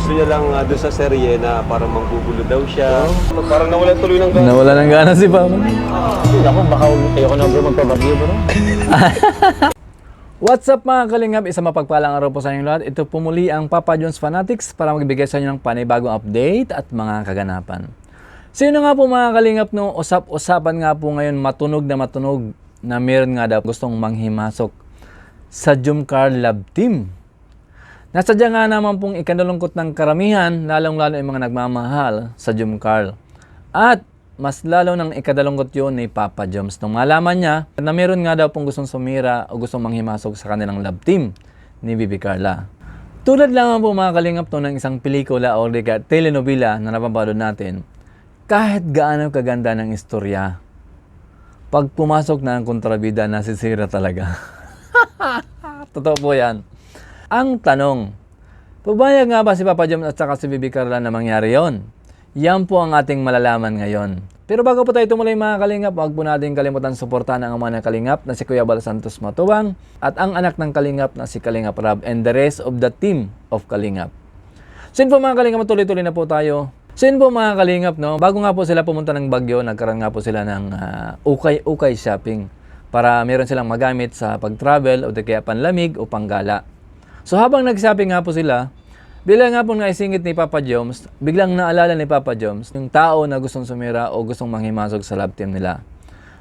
Gusto niya lang doon sa serye na parang manggugulo daw siya. Parang nawalan tuloy ng gana. Nawala ng gana si Papa. Ako, baka ayoko na bro magpabagyo bro. What's up mga kalingap? Isang mapagpalang araw po sa inyong lahat. Ito po muli ang Papa Jones Fanatics para magbigay sa inyo ng panibagong update at mga kaganapan. Sino nga po mga kalingap no, usap-usapan nga po ngayon matunog na meron nga daw gustong manghimasok sa Jumcar Love Team. Nasadya nga naman pong ikanalungkot ng karamihan, lalong-lalo yung mga nagmamahal sa Jumcar. At mas lalo ng ikadalungkot yun ni Papa Joms nung malaman niya na meron nga daw pong gustong sumira o gustong manghimasok sa kanilang love team ni Bibi Carla. Tulad lang po mga kalingap no, ng isang pelikula o telenovela na napapanood natin, kahit gaano kaganda ng istorya, pag pumasok na ang kontrabida, nasisira talaga. Totoo po yan. Ang tanong, pumayag nga ba si Papa Joms at saka si Bibi Carla na mangyari yon? Yan po ang ating malalaman ngayon. Pero bago po tayo tumuloy mga kalingap, huwag po natin kalimutan suportahan ang ama ng kalingap na si Kuya Bal Santos Matubang at ang anak ng kalingap na si Kalingap Rab and the rest of the team of Kalingap. So yun po mga kalingap, tuloy-tuloy na po tayo. So yun po mga kalingap, no? Bago nga po sila pumunta ng Baguio, nagkaroon nga po sila ng ukay-ukay shopping para meron silang magamit sa pag-travel o kaya panlamig o panggala. So habang nag-shopping nga po sila, bilang nga pong naisingit ni Papa Joms, biglang naalala ni Papa Joms yung tao na gustong sumira o gustong manghimasok sa love team nila.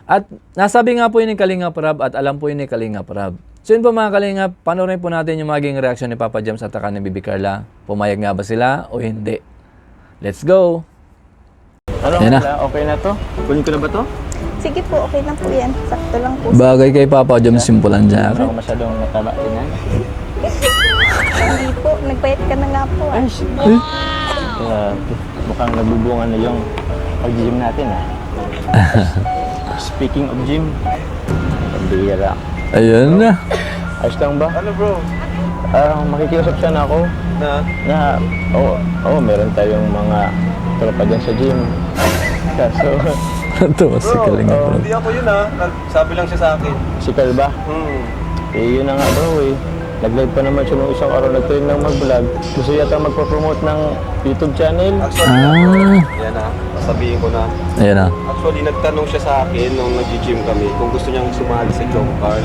At nasabi nga po yun ni Kalingap Rab at alam po yun ni Kalingap Rab. So yun po mga Kalingap, panoorin po natin yung maging reaksyon ni Papa Joms at saka ni Bibi Carla. Pumayag nga ba sila o hindi? Let's go! Ano Yan na. okay na to? Kunin ko na ba to? Sige po, okay na po yan. Sakto lang po. Bagay kay Papa Joms yung pulang Hindi jacket. ako masyadong mataba din yan. Hindi po, nagbayad ka na nga po. Ay, mukhang nagbubungan na yung pag-gym natin ah. Speaking of gym, pambihira. Ayun na. Ayos lang ba? Ano bro? Makikiusap sana ako na meron tayong mga tropa dyan sa gym. Kaso, Natuwa si Kalingap Rab. Hindi ako yun Sabi lang siya sa akin. si Kalba, yun na nga bro eh. Nag-live pa naman siya nung isang araw, nag-train lang mag-vlog. Gusto yata magpa-promote ng YouTube channel. Actually, yan sabihin ko na. Ayun na. Actually, nagtanong siya sa akin nung nag-gym kami kung gusto niyang sumali sa Jumcar.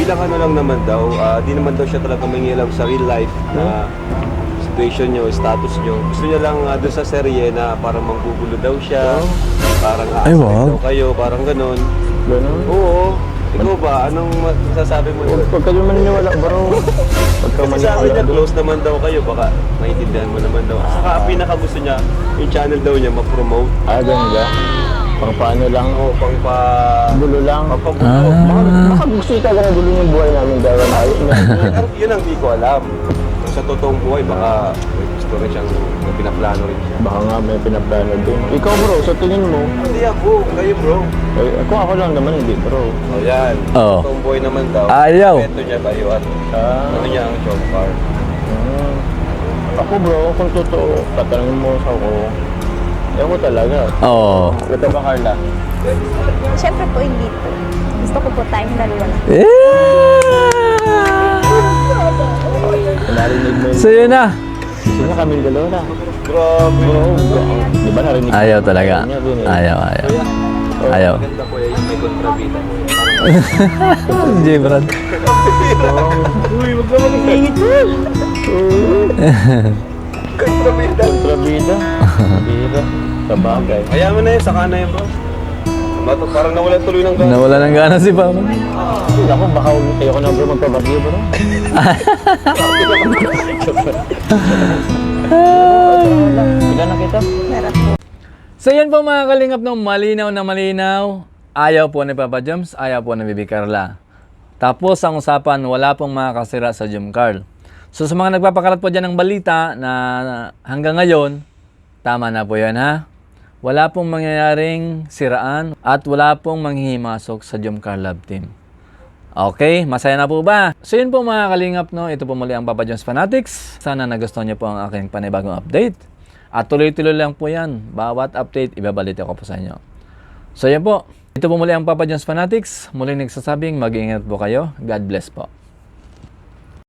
Bilang ano lang naman daw, di naman daw siya talaga mangialam sa real life na situation niyo, status niyo. Gusto niya lang doon sa serye na parang manggugulo daw siya, parang Ay, daw wow. kayo, parang ganon. Ganun. Oo. Ikaw ba? Anong masasabi mo doon? Huwag ka naman maniwala bro. Huwag ka Kasi sabi niya, maniwala doon. close naman daw kayo, baka maintindihan mo naman daw. Saka pinaka gusto niya, yung channel daw niya ma-promote. Ganun ba? Pang paano lang. O pang Bulo lang. papabulo. Baka gusto niya talaga na bulong yung buhay namin dahil Yun ang di ko alam. Sa totoong buhay, baka may gusto rin siyang may pinaplano rin siya. Baka nga may pinaplano din. Ikaw bro, sa tingin mo, Hindi ako, kayo bro. kung ako lang naman hindi bro. O yan, Oo. totoong buhay naman daw. Ayaw. Kwento niya kayo at ano niya ang Jumcar. Ako bro, kung totoo, tatanungin mo sa ako, ewan ko talaga. Oo. Ito ba Carla? Siyempre po, hindi po. Gusto ko po tayong dalawa na. Narinig mo So yun na. Gusto niya kami dalawa na. Grabe. Bro, di ba narinig mo? Ayaw talaga. Niya din eh. Ayaw. Ayaw. Maganda po yung may kontrabida. J. Brad. Uy, wag naman nangingit mo. Kontrabida. Kontrabida. Bira. Sa bagay. Kaya mo na yun, saka na yun bro. Bato, parang nawalan tuloy ng gana. Nawala ng gana si Papa. Ako, baka ayoko na bro magpabagyo bro. Ilan na kita? Meron po. So yan po mga kalingap no, malinaw na malinaw. Ayaw po ni Papa Joms, ayaw po ni Bibi Carla. Tapos ang usapan, wala pong makakasira sa Jumcar. So sa mga nagpapakalat po dyan ng balita na hanggang ngayon, tama na po yan ha. Wala pong mangyayaring siraan at wala pong manghihimasok sa Jumcar Love Team. Okay, masaya na po ba? So yun po mga kalingap no, ito po muli ang Papa Joms Fanatics. Sana nagustuhan niyo po ang aking panibagong update. At tuloy-tuloy lang po yan. Bawat update, ibabalit ako po sa inyo. So yan po. Ito po muli ang Papa Joms Fanatics. Muling nagsasabing mag-iingat po kayo. God bless po.